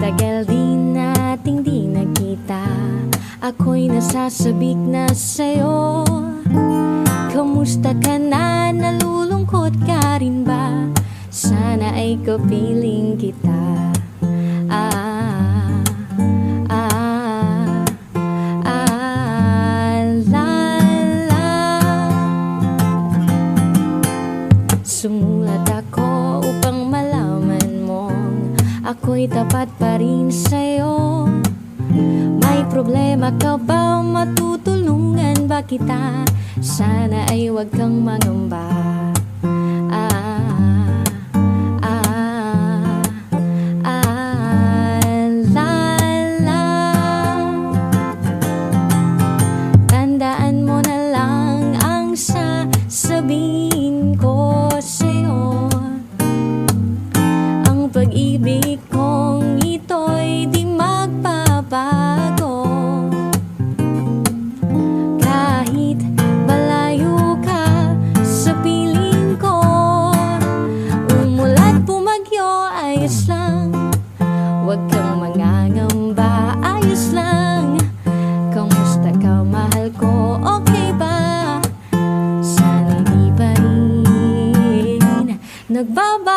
tagal din nating di nagkita, ako'y nasasabik na sa'yo. Kamusta ka na? Nalulungkot ka rin ba? Sana ay kapiling kita. Sumulat ako upang malaman mong ako'y tapat pa rin sa'yo. May problema ka ba? Matutulungan ba kita? Sana ay huwag kang mangamba. Tandaan mo na lang ang sasabihin ko sa'yo. Ang pag-ibig kong ito'y di magbabago. Kahit malayo ka sa piling ko, umulat bumagyo, ayos lang. Huwag kang mangangamba, ayos lang. Kamusta ka, mahal ko, okay ba? Sana di pa rin nagbaba